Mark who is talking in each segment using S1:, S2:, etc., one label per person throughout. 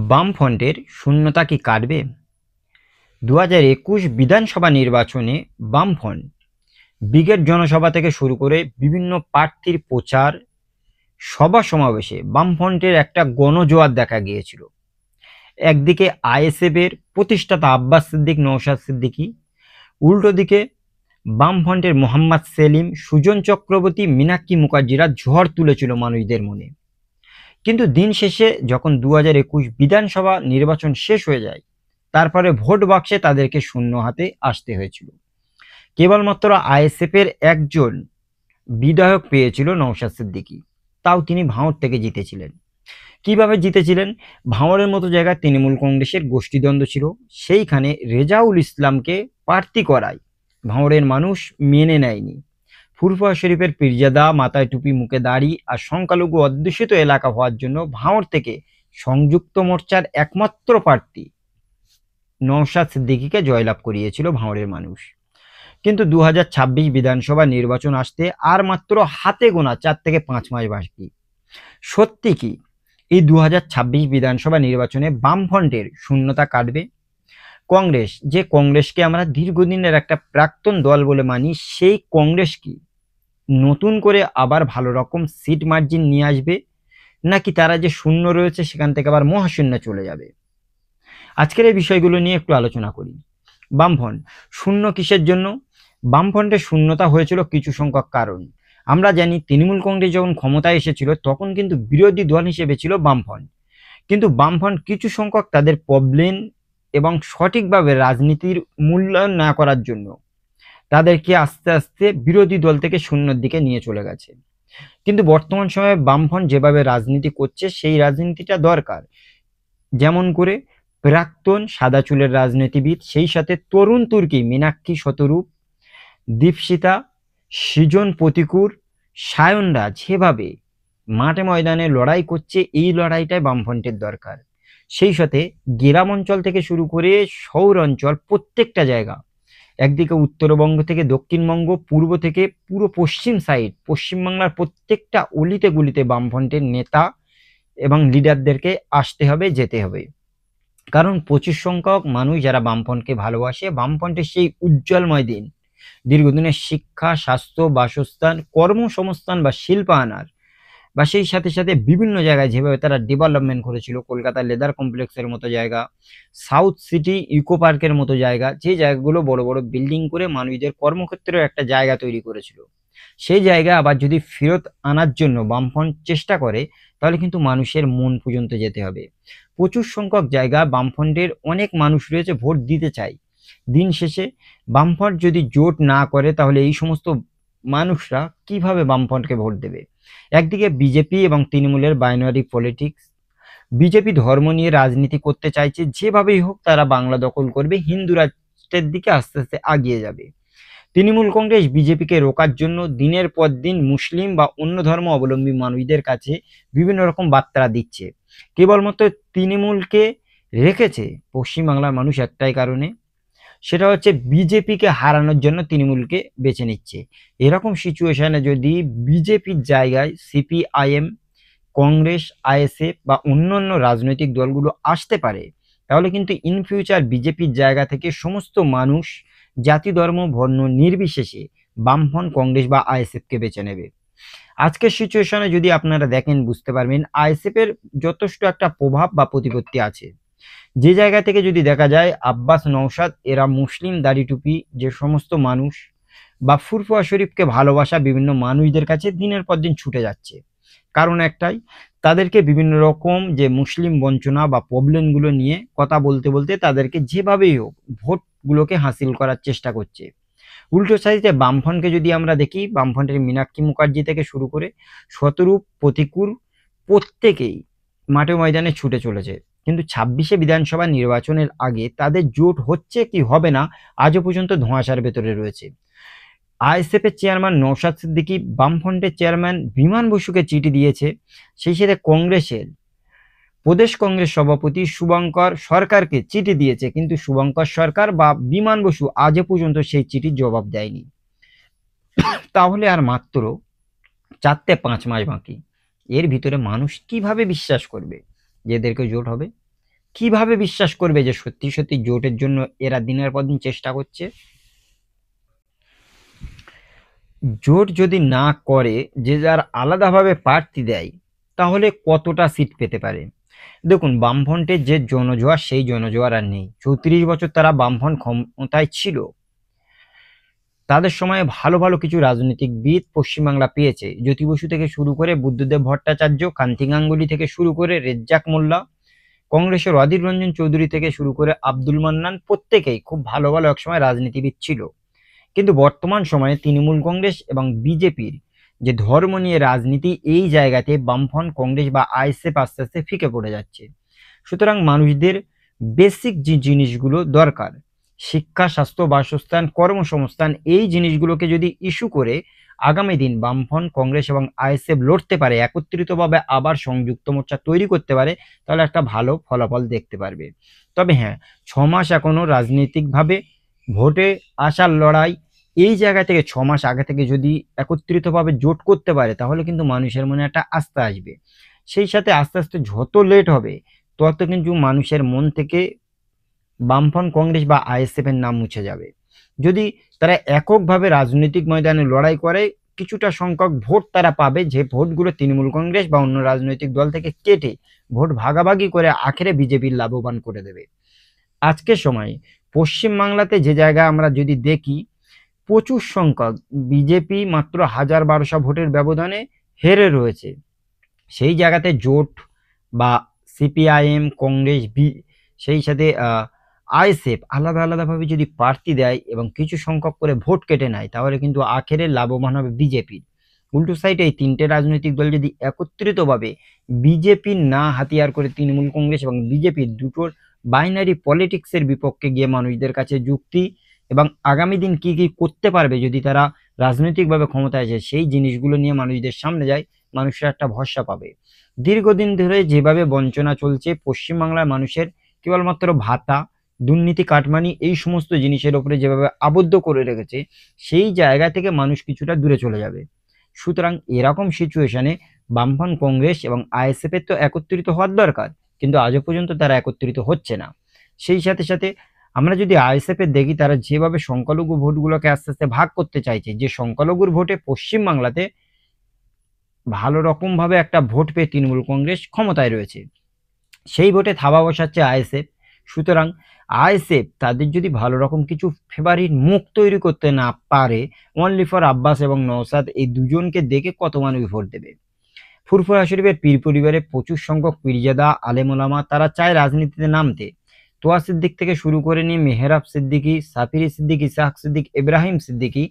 S1: বামফ্রন্টের শূন্যতা কি কাটবে? ২০২১ বিধানসভা নির্বাচনে বামফ্রন্ট ব্রিগেড জনসভা থেকে শুরু করে বিভিন্ন প্রার্থীর প্রচার, সভা সমাবেশে বামফ্রন্টের একটা গণজোয়ার দেখা গিয়েছিল। একদিকে আইএসএফ এর প্রতিষ্ঠাতা আব্বাস সিদ্দিক, নওশাদ সিদ্দিকী, উল্টো দিকে বামফ্রন্টের মোহাম্মদ সেলিম, সুজন চক্রবর্তী, মীনাক্ষী মুখার্জিরা ঝড় তুলেছিল মানুষদের মনে। কিন্তু দিন শেষে যখন ২০২১ বিধানসভা নির্বাচন শেষ হয়ে যায়, তারপরে ভোট বাক্সে তাদেরকে শূন্য হাতে আসতে হয়েছিল। কেবলমাত্র আইএসএফ এর একজন বিধায়ক পেয়েছিল, নওশাদ সিদ্দিকী, তাও তিনি ভাঁড় থেকে জিতেছিলেন। কিভাবে জিতেছিলেন? ভাঁড়ের মতো জায়গায় তৃণমূল কংগ্রেসের গোষ্ঠীদ্বন্দ্ব ছিল, সেইখানে রেজাউল ইসলামকে প্রার্থী করায় ভাঁড়ের মানুষ মেনে নেয়নি। ফুরফুরা শরীফের পীরজাদা, মাথায় টুপি, মুখে দাড়ি আর সংখ্যালঘু অধ্যুষিত এলাকা হওয়ার জন্য ভাঁড় থেকে সংযুক্ত মোর্চার একমাত্র প্রার্থী নওশাদ সিদ্দিকীকে জয়লাভ করিয়েছিল ভাঁড়ের মানুষ। কিন্তু ২০২৬ বিধানসভা নির্বাচন আসতে আর মাত্র হাতে গোনা ৪ থেকে ৫ মাস বাকি। সত্যি কি এই ২০২৬ বিধানসভা নির্বাচনে বামফ্রন্টের শূন্যতা কাটবে? কংগ্রেস, যে কংগ্রেসকে আমরা দীর্ঘদিনের একটা প্রাক্তন দল বলে মানি, সেই কংগ্রেস কি নতুন করে আবার ভালো রকম সিট মার্জিন নিয়ে আসবে, নাকি তারা যে শূন্য রয়েছে সেখান থেকে আবার মহাশূন্য চলে যাবে? আজকের এই বিষয়গুলো নিয়ে একটু আলোচনা করি। বামফ্রন্ট শূন্য কিসের জন্য? বামফ্রন্টের শূন্যতা হয়েছিল কিছু সংখ্যক কারণ। আমরা জানি তৃণমূল কংগ্রেস যখন ক্ষমতায় এসেছিল তখন কিন্তু বিরোধী দল হিসেবে ছিল বামফ্রন্ট। কিন্তু বামফ্রন্ট কিছু সংখ্যক তাদের প্রবলেম এবং সঠিকভাবে রাজনীতির মূল্যায়ন না করার জন্য তাদেরকে আস্তে আস্তে বিরোধী দল থেকে শূন্যর দিকে নিয়ে চলে গেছে। কিন্তু বর্তমান সময়ে বামফ্রন্ট যেভাবে রাজনীতি করছে সেই রাজনীতিটা দরকার। যেমন করে প্রাক্তন সাদা চুলের রাজনীতিবিদ, সেই সাথে তরুণ তুর্কি মীনাক্ষী শতরূপ, দীপশিতা, সৃজন প্রতিকূর, সায়নরা যেভাবে মাঠে ময়দানে লড়াই করছে, এই লড়াইটাই বামফ্রন্টের দরকার। সেই সাথে গ্রাম অঞ্চল থেকে শুরু করে শহর অঞ্চল, প্রত্যেকটা জায়গা, একদিকে উত্তরবঙ্গ থেকে দক্ষিণবঙ্গ, পূর্ব থেকে পুরো পশ্চিম সাইড, পশ্চিমবাংলার প্রত্যেকটা অলিতে গলিতে বামফ্রন্টের নেতা এবং লিডারদেরকে আসতে হবে, যেতে হবে। কারণ প্রচুর সংখ্যক মানুষ যারা বামফ্রন্টকে ভালোবাসে, বামফ্রন্টের সেই উজ্জ্বলময় দিন, দীর্ঘদিনের শিক্ষা, স্বাস্থ্য, বাসস্থান, কর্মসংস্থান বা শিল্পায়নের, বা সেই সাথে সাথে বিভিন্ন জায়গায় যেভাবে তারা ডেভেলপমেন্ট করেছিল, কলকাতা লেদার কমপ্লেক্সের মতো জায়গা, সাউথ সিটি ইকো পার্কের মতো জায়গা, যে জায়গাগুলো বড় বড় বিল্ডিং করে মানুষদের কর্মক্ষেত্রেও একটা জায়গা তৈরি করেছিল, সেই জায়গা আবার যদি ফেরত আনার জন্য বামফ্রন্ট চেষ্টা করে, তাহলে কিন্তু মানুষের মন পর্যন্ত যেতে হবে। প্রচুর সংখ্যক জায়গা বামফ্রন্টের অনেক মানুষ রয়েছে, ভোট দিতে চাই। দিন শেষে বামফ্রন্ট যদি জোট না করে, তাহলে এই সমস্ত মানুষরা কিভাবে বামফ্রন্টকে ভোট দেবে? একদিকে বিজেপি এবং তৃণমূলের বাইনারি পলিটিক্স। বিজেপি ধর্ম নিয়ে রাজনীতি করতে চাইছে, যেভাবেই হোক তারা বাংলা দখল করবে, হিন্দু রাষ্ট্রের দিকে আস্তে আস্তে আগিয়ে যাবে। তৃণমূল কংগ্রেস বিজেপিকে রোকার জন্য দিনের পর দিন মুসলিম বা অন্য ধর্ম অবলম্বী মানুষদের কাছে বিভিন্ন রকম বার্তা দিচ্ছে। কেবলমাত্র তৃণমূলকে রেখেছে পশ্চিমবাংলার মানুষ একটাই কারণে, সেটা হচ্ছে বিজেপিকে হারানোর জন্য তৃণমূলকে বেছে নিচ্ছে। এরকম সিচুয়েশনে যদি বিজেপির জায়গায় সিপিআইএম, কংগ্রেস, আইএসএফ বা অন্যান্য রাজনৈতিক দলগুলো আসতে পারে, তাহলে কিন্তু ইন ফিউচার বিজেপির জায়গা থেকে সমস্ত মানুষ জাতি, ধর্ম, বর্ণ নির্বিশেষে বামফ্রন্ট, কংগ্রেস বা আইএসএফ কে বেছে নেবে। আজকের সিচুয়েশনে যদি আপনারা দেখেন, বুঝতে পারবেন আইএসএফ এর যথেষ্ট একটা প্রভাব বা প্রতিপত্তি আছে। যে জায়গা থেকে যদি দেখা যায় আব্বাস, নওশাদ এরা মুসলিম দাড়ি টুপি যে সমস্ত মানুষ বা ফুরফুরা শরীফকে ভালোবাসা বিভিন্ন মানুষদের কাছে দিনের পর দিন ছুটে যাচ্ছে, কারণ একটাই, তাদেরকে বিভিন্ন রকম যে মুসলিম বঞ্চনা বা প্রবলেমগুলো নিয়ে কথা বলতে বলতে তাদেরকে যেভাবেই হোক ভোটগুলোকে হাসিল করার চেষ্টা করছে। উল্টো সাইডে বামফ্রন্টকে যদি আমরা দেখি, বামফ্রন্টের মীনাক্ষী মুখার্জি থেকে শুরু করে শতরূপ, প্রতিকূল, প্রত্যেকেই মাঠে ময়দানে ছুটে চলেছে। কিন্তু ২৬শে বিধানসভা নির্বাচনের আগে তাদের জোট হচ্ছে কি হবে না, আজও পর্যন্ত ধোঁয়াশার ভেতরে রয়েছে। আইএসএফ এর চেয়ারম্যান নওশাদ সিদ্দিকী বামফ্রন্টের চেয়ারম্যান বিমান বসুকে চিঠি দিয়েছে, সেই সাথে কংগ্রেসের প্রদেশ কংগ্রেস সভাপতি শুভঙ্কর সরকারকে চিঠি দিয়েছে, কিন্তু শুভঙ্কর সরকার বা বিমান বসু আজও পর্যন্ত সেই চিঠির জবাব দেয়নি। তাহলে আর মাত্র ৪ থেকে ৫ মাস বাকি। এর ভিতরে মানুষ কিভাবে বিশ্বাস করবে যে এদেরকে জোট হবে? কিভাবে বিশ্বাস করবে যে সত্যি সত্যি জোটের জন্য এরা দিনের পর দিন চেষ্টা করছে? জোট যদি না করে, যে যার আলাদাভাবে প্রার্থী দেয়, তাহলে কতটা সিট পেতে পারে? দেখুন, বামফ্রন্টের যে জনজোয়ার, সেই জনজোয়ার আর নেই। 34 বছর তারা বামফ্রন্ট ক্ষমতায় ছিল, তাদের সময়ে ভালো ভালো কিছু রাজনৈতিকবিদ পশ্চিমবাংলা পেয়েছে। জ্যোতি বসু থেকে শুরু করে বুদ্ধদেব ভট্টাচার্য, কান্তি গাঙ্গুলি থেকে শুরু করে রেজ্জাক মোল্লা, কংগ্রেসের অধীর রঞ্জন চৌধুরী থেকে শুরু করে আব্দুল মান্নান, প্রত্যেকেই খুব ভালো ভালো একসময় রাজনীতিবিদ ছিল। কিন্তু বর্তমান সময়ে তৃণমূল কংগ্রেস এবং বিজেপির যে ধর্ম নিয়ে রাজনীতি, এই জায়গাতে বামফ্রন্ট, কংগ্রেস বা আইএসএফ আস্তে আস্তে ফিকে পড়ে যাচ্ছে। সুতরাং মানুষদের বেসিক যে জিনিসগুলো দরকার, শিক্ষা, স্বাস্থ্য, বাসস্থান, কর্মসংস্থান, এই জিনিসগুলোকে যদি ইস্যু করে আগামী দিন বামফ্রন্ট, কংগ্রেস এবং আইএসএফ লড়তে পারে, একত্রিতভাবে আবার সংযুক্ত মোর্চা তৈরি করতে পারে, তাহলে একটা ভালো ফলাফল দেখতে পারবে। তবে হ্যাঁ, 6 মাস এখনো রাজনৈতিকভাবে ভোটে আসার লড়াই, এই জায়গা থেকে 6 মাস আগে থেকে যদি একত্রিতভাবে জোট করতে পারে, তাহলে কিন্তু মানুষের মনে একটা আস্থা আসবে। সেই সাথে আস্তে আস্তে যত লেট হবে, তত কিন্তু মানুষের মন থেকে বামফ্রন্ট, কংগ্রেস বা আইএসএফ এর নাম মুছে যাবে। যদি তারা এককভাবে রাজনৈতিক ময়দানে লড়াই করে, কিছুটা সংখ্যক ভোট তারা পাবে, যে ভোটগুলো তৃণমূল কংগ্রেস বা অন্য রাজনৈতিক দল থেকে কেটে ভোট ভাগাভাগি করে আখেরে বিজেপির লাভবান করে দেবে। আজকের সময় পশ্চিমবাংলাতে যে জায়গায় আমরা যদি দেখি, প্রচুর সংখ্যক বিজেপি মাত্র 1000-1200 ভোটের ব্যবধানে হেরে রয়েছে। সেই জায়গাতে জোট বা সিপিআইএম, কংগ্রেস, সেই সাথে আইএসএফ আলাদা আলাদাভাবে যদি প্রার্থী দেয় এবং কিছু সংখ্যক করে ভোট কেটে নেয়, তাহলে কিন্তু আখেরে লাভবান হবে বিজেপির। উল্টো সাইডে এই তিনটে রাজনৈতিক দল যদি একত্রিতভাবে বিজেপির না হাতিয়ার করে তৃণমূল কংগ্রেস এবং বিজেপির দুটোর বাইনারি পলিটিক্সের বিপক্ষে গিয়ে মানুষদের কাছে যুক্তি এবং আগামী দিন কি কি করতে পারবে যদি তারা রাজনৈতিকভাবে ক্ষমতায় আসে, সেই জিনিসগুলো নিয়ে মানুষদের সামনে যায়, মানুষের একটা ভরসা পাবে। দীর্ঘদিন ধরে যেভাবে বঞ্চনা চলছে পশ্চিমবাংলার মানুষের, কেবলমাত্র ভাতা, দুর্নীতি, কাটমানি, এই সমস্ত জিনিসের উপরে যেভাবে আবদ্ধ করে রেখেছে, সেই জায়গা থেকে মানুষ কিছুটা দূরে চলে যাবে। সুতরাং এরকম সিচুয়েশনে বামফ্রন্ট, কংগ্রেস এবং আইএসএফ এর তো একত্রিত হওয়ার দরকার, কিন্তু আজও পর্যন্ত তারা একত্রিত হচ্ছে না। সেই সাথে সাথে আমরা যদি আইএসএফ এর দেখি, তারা যেভাবে সংখ্যালঘু ভোটগুলোকে আস্তে আস্তে ভাগ করতে চাইছে, যে সংখ্যালঘুর ভোটে পশ্চিমবাংলাতে ভালো রকম ভাবে একটা ভোট পেয়ে তৃণমূল কংগ্রেস ক্ষমতায় রয়েছে, সেই ভোটে থাবা বসাচ্ছে আইএসএফ। সুতরাং আইএসএফ তাদের যদি ভালো রকম কিছু ফেভারিট মুখ তৈরি করতে না পারে, অনলি ফর আব্বাস এবং নওশাদ, এই দুজনকে দেখে কত মানুষ ভোট দেবে? ফুরফুরা শরীফের পীর পরিবারে প্রচুর সংখ্যক পীরজাদা, আলেম ওলামা, তারা চায় রাজনীতিতে নামতে। তোয়া সিদ্দিক থেকে শুরু করে নিয়ে মেহরাব সিদ্দিকী, সাফিরি সিদ্দিক, ইসাহাক সিদ্দিক, ইব্রাহিম সিদ্দিকী,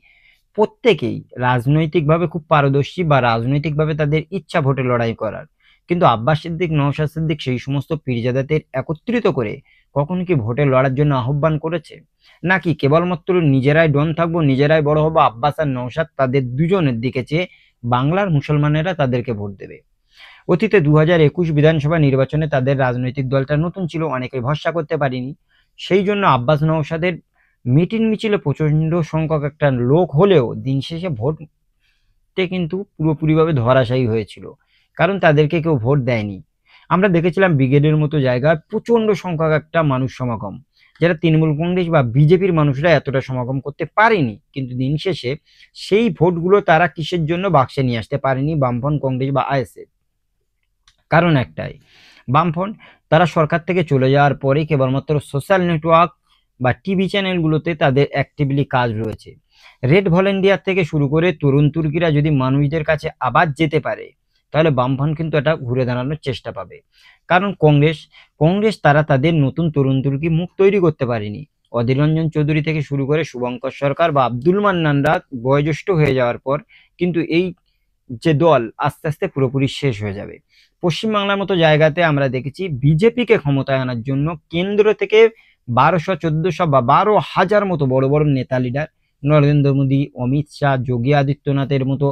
S1: প্রত্যেকেই রাজনৈতিকভাবে খুব পারদর্শী বা রাজনৈতিকভাবে তাদের ইচ্ছা ভোটে লড়াই করার। কিন্তু আব্বাস সিদ্দিক, নওশাদ সিদ্দিক সেই সমস্ত পীরজাদাদের একত্রিত করে কখনো কি ভোটে লড়ার জন্য আহ্বান করেছে? নাকি কেবলমাত্র নিজেরাই ডন থাকবো, নিজেরাই বড় হবো, আব্বাস আর নওশাদ তাদের দুজনের দিকে চেয়ে বাংলার মুসলমানেরা তাদেরকে ভোট দেবে? অতীতে 2021 বিধানসভা নির্বাচনে তাদের রাজনৈতিক দলটা নতুন ছিল, অনেকে ভরসা করতে পারেনি। সেই জন্য আব্বাস নওশাদের মিটিং মিছিলে প্রচন্ড সংখ্যক একটা লোক হলেও দিন শেষে ভোটে কিন্তু পুরোপুরিভাবে ধরাশায়ী হয়েছিল, কারণ তাদেরকে কেউ ভোট দেয়নি। আমরা দেখেছিলাম ব্রিগেডের মতো জায়গায় প্রচন্ড সংখ্যক একটা মানুষ সমাগম, যারা তৃণমূল কংগ্রেস বা বিজেপির মানুষরা এতটা সমাগম করতে পারেনি। কিন্তু দিন শেষে সেই ভোটগুলো তারা কিসের জন্য বাক্সে নিয়ে আসতে পারেনি, বামফ্রন্ট, কংগ্রেস বা আইএসএফ? কারণ একটাই, বামফ্রন্ট তারা সরকার থেকে চলে যাওয়ার পরে কেবলমাত্র সোশ্যাল নেটওয়ার্ক বা টিভি চ্যানেলগুলোতে তাদের অ্যাক্টিভলি কাজ রয়েছে। রেড ভলেন্টিয়ার থেকে শুরু করে তরুণ তুর্কিরা যদি মানুষদের কাছে আবার যেতে পারে, তাহলে বামফ্রন্ট কিন্তু এটা ঘুরে দাঁড়ানোর চেষ্টা পাবে। কারণ কংগ্রেস কংগ্রেস তারা তাদের নতুন তরুণ তুর্কি মুখ তৈরি করতে পারেনি। অধীর রঞ্জন চৌধুরী থেকে শুরু করে শুভঙ্কর সরকার বা আব্দুল মান্নানরা বয়োজ্যেষ্ঠ হয়ে যাওয়ার পর কিন্তু এই যে দল আস্তে আস্তে পুরোপুরি শেষ হয়ে যাবে। পশ্চিমবাংলার মতো জায়গাতে আমরা দেখেছি বিজেপিকে ক্ষমতায় আনার জন্য কেন্দ্র থেকে 1200-1400 বা 12,000 মতো বড় বড় নেতা লিডার, নরেন্দ্র মোদী, অমিত শাহ, যোগী আদিত্যনাথের মতো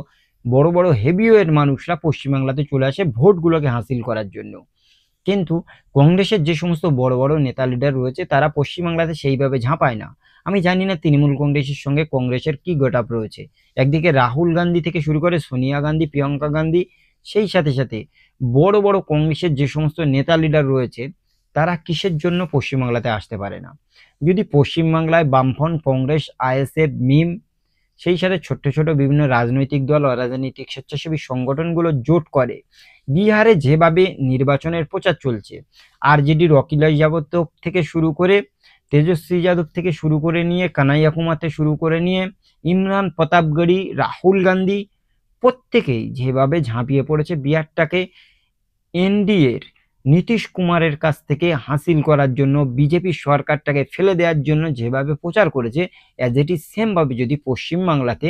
S1: বড় বড় হেভিওয়েট মানুষরা পশ্চিমবাংলাতে চলে আসে ভোটগুলোকে হাসিল করার জন্য। কিন্তু কংগ্রেসের যে সমস্ত বড় বড় নেতা লিডার রয়েছে, তারা পশ্চিমবাংলাতে সেইভাবে ঝাঁপায় না। আমি জানি না তৃণমূল কংগ্রেসের সঙ্গে কংগ্রেসের কি গেটআপ রয়েছে। একদিকে রাহুল গান্ধী থেকে শুরু করে সোনিয়া গান্ধী, প্রিয়াঙ্কা গান্ধী, সেই সাথে সাথে বড় বড় কংগ্রেসের যে সমস্ত নেতা লিডার রয়েছে, তারা কিসের জন্য পশ্চিমবাংলাতে আসতে পারে না? যদি পশ্চিমবাংলায় বামফ্রন্ট, কংগ্রেস, আইএসএফ, মিম, সেই সাথে ছোট্ট ছোট বিভিন্ন রাজনৈতিক দল, অরাজনৈতিক স্বেচ্ছাসেবী সংগঠনগুলো জোট করে বিহারে যেভাবে নির্বাচনের প্রচার চলছে, আরজেডির অখিলেশ যাদব থেকে শুরু করে, তেজস্বী যাদব থেকে শুরু করে নিয়ে, কানাইয়া কুমার থেকে শুরু করে নিয়ে, ইমরান প্রতাপগড়ি, রাহুল গান্ধী, প্রত্যেকেই যেভাবে ঝাঁপিয়ে পড়েছে বিহারটাকে এনডিএর নীতিশ কুমারের কাছ থেকে হাসিল করার জন্য, বিজেপি সরকারটাকে ফেলে দেওয়ার জন্য যেভাবে প্রচার করেছে, অ্যাজ ইট ইজ সেম ভাবে যদি পশ্চিমবাংলাতে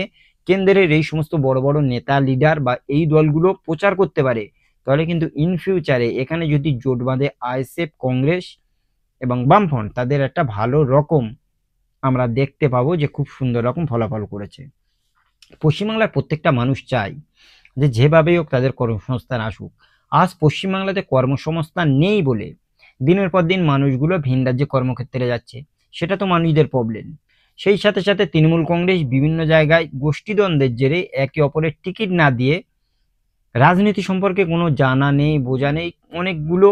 S1: কেন্দ্রের এই সমস্ত বড় বড় নেতা, লিডার বা এই দলগুলো প্রচার করতে পারে, তাহলে কিন্তু ইন ফিউচারে এখানে যদি জোট বাঁধে আইএসএফ, কংগ্রেস এবং বামফ্রন্ট, তাদের একটা ভালো রকম আমরা দেখতে পাবো যে খুব সুন্দর রকম ফলাফল করেছে। পশ্চিমবাংলার প্রত্যেকটা মানুষ চায় যে যেভাবেই হোক তাদের কর্মসংস্থান আসুক। আজ পশ্চিমবাংলাতে কর্মসংস্থান নেই বলে দিনের পর দিন মানুষগুলো ভিন রাজ্যে কর্মক্ষেত্রে যাচ্ছে, সেটা তো মানুষদের প্রবলেম। সেই সাথে সাথে তৃণমূল কংগ্রেস বিভিন্ন জায়গায় গোষ্ঠীদ্বন্দ্বের জেরে একে অপরের টিকিট না দিয়ে, রাজনীতি সম্পর্কে কোনো জানা নেই, বোঝা নেই, অনেকগুলো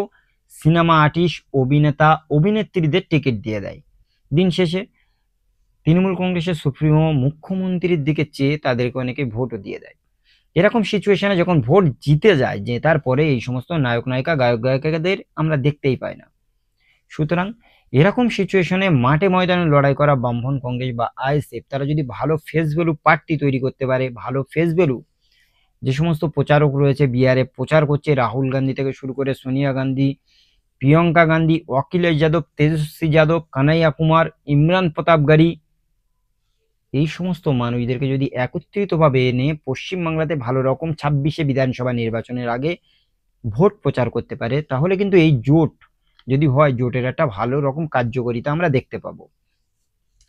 S1: সিনেমা আর্টিস্ট, অভিনেতা, অভিনেত্রীদের টিকিট দিয়ে দেয়। দিন শেষে তৃণমূল কংগ্রেসের সুপ্রিমো মুখ্যমন্ত্রীর দিকে চেয়ে তাদেরকে অনেকে ভোটও দিয়ে দেয়। এরকম সিচুয়েশনে যখন ভোট জিতে যায়, যে তারপরে এই সমস্ত নায়ক নায়িকা, গায়ক গায়িকাদের আমরা দেখতেই পাই না। সুতরাং এরকম সিচুয়েশনে মাঠে ময়দানে লড়াই করা বামফ্রন্ট, কংগ্রেস বা আইএসএফ, তারা যদি ভালো ফেস ভ্যালু প্রার্থী তৈরি করতে পারে, ভালো ফেস ভ্যালু যে সমস্ত প্রচারক রয়েছে বিহারে প্রচার করছে, রাহুল গান্ধী থেকে শুরু করে সোনিয়া গান্ধী, প্রিয়ঙ্কা গান্ধী, অখিলেশ যাদব, তেজস্বী যাদব, কানাইয়া কুমার, ইমরান প্রতাপগড়ি, এই সমস্ত মানুষদেরকে যদি একত্রিতভাবে এনে পশ্চিমবাংলাতে ভালো রকম 26শে বিধানসভা নির্বাচনের আগে ভোট প্রচার করতে পারে, তাহলে কিন্তু এই জোট যদি হয়, জোটের একটা ভালো রকম কার্যকারিতা আমরা দেখতে পাবো।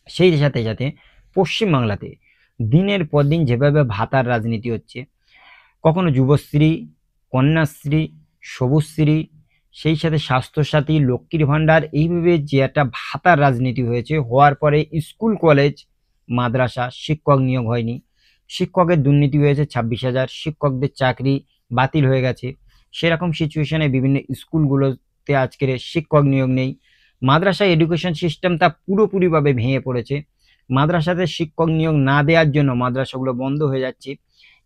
S1: সেই সাথে সাথে পশ্চিমবাংলাতে দিনের পর দিন যেভাবে ভাতার রাজনীতি হচ্ছে, কখনো যুবশ্রী, কন্যাশ্রী, সবুজশ্রী, সেই সাথে স্বাস্থ্যসাথী, লক্ষ্মীর ভাণ্ডার, এইভাবে যে একটা ভাতার রাজনীতি হয়েছে, হওয়ার পরে স্কুল, কলেজ, মাদ্রাসা শিক্ষক নিয়োগ হয়নি, শিক্ষকের দুর্নীতি হয়েছে, 26,000 শিক্ষকদের চাকরি বাতিল হয়ে গেছে। সেরকম সিচুয়েশনে বিভিন্ন স্কুলগুলোতে আজকের শিক্ষক নিয়োগ নেই। মাদ্রাসা এডুকেশন সিস্টেমটা পুরোপুরিভাবে ভেঙে পড়েছে। মাদ্রাসাতে শিক্ষক নিয়োগ না দেওয়ার জন্য মাদ্রাসাগুলো বন্ধ হয়ে যাচ্ছে।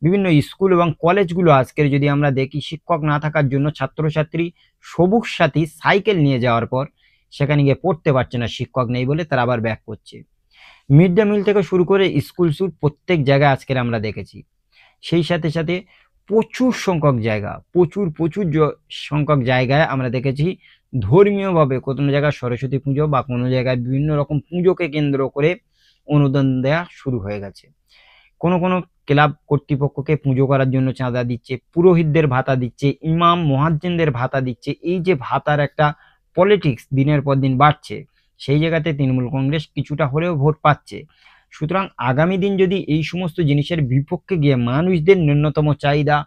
S1: বিভিন্ন স্কুল এবং কলেজগুলো আজকের যদি আমরা দেখি, শিক্ষক না থাকার জন্য ছাত্রছাত্রী সবুজ সাথী সাইকেল নিয়ে যাওয়ার পর সেখানে গিয়ে পড়তে পারছে না, শিক্ষক নেই বলে তারা আবার ব্যাক করছে। মিড ডে মিল থেকে শুরু করে স্কুল শুট প্রত্যেক জায়গায় আজকের আমরা দেখেছি। সেই সাথে সাথে প্রচুর সংখ্যক জায়গা, প্রচুর সংখ্যক জায়গায় আমরা দেখেছি ধর্মীয়ভাবে কোনো জায়গায় সরস্বতী পুজো বা কোনো জায়গায় বিভিন্ন রকম পুজোকে কেন্দ্র করে অনুদান দেওয়া শুরু হয়ে গেছে। কোনো কোনো ক্লাব কর্তৃপক্ষকে পুজো করার জন্য চাঁদা দিচ্ছে, পুরোহিতদের ভাতা দিচ্ছে, ইমাম মুয়াজ্জিনদের ভাতা দিচ্ছে। এই যে ভাতার একটা পলিটিক্স দিনের পর দিন বাড়ছে, সেই জায়গাতে তৃণমূল কংগ্রেস কিছুটা হলেও ভোট পাচ্ছে। সুতরাং আগামী দিন যদি এই সমস্ত জিনিসের বিপক্ষে গিয়ে মানুষদের ন্যূনতম চাহিদা,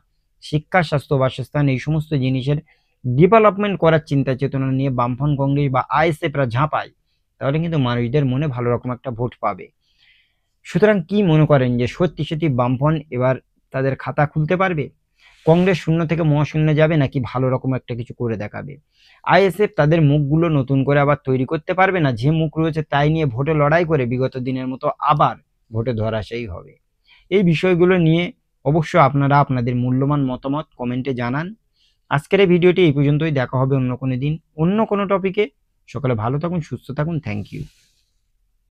S1: শিক্ষা, স্বাস্থ্য, বাসস্থান, এই সমস্ত জিনিসের ডেভেলপমেন্ট করার চিন্তা চেতনা নিয়ে বামফ্রন্ট, কংগ্রেস বা আইএসএফরা ঝাঁপায়, তাহলে কিন্তু মানুষদের মনে ভালো রকম একটা ভোট পাবে। সুতরাং কি মনে করেন যে সত্যি সত্যি বামফ্রন্ট এবার তাদের খাতা খুলতে পারবে? কংগ্রেস শূন্য থেকে মহাশূন্যে যাবে, নাকি ভালো রকম একটা কিছু করে দেখাবে? আইএসএফ তাদের মুখগুলো নতুন করে আবার তৈরি করতে পারবে না, যে মুখ রয়েছে তাই নিয়ে ভোটে লড়াই করে বিগত দিনের মতো আবার ভোটে ধরাশায়ী হবে? এই বিষয়গুলো নিয়ে অবশ্য আপনারা আপনাদের মূল্যবান মতামত কমেন্টে জানান। আজকের এই ভিডিওটি এই পর্যন্তই, দেখা হবে অন্য কোনো দিন অন্য কোনো টপিকে। সকলে ভালো থাকুন, সুস্থ থাকুন, থ্যাংক ইউ।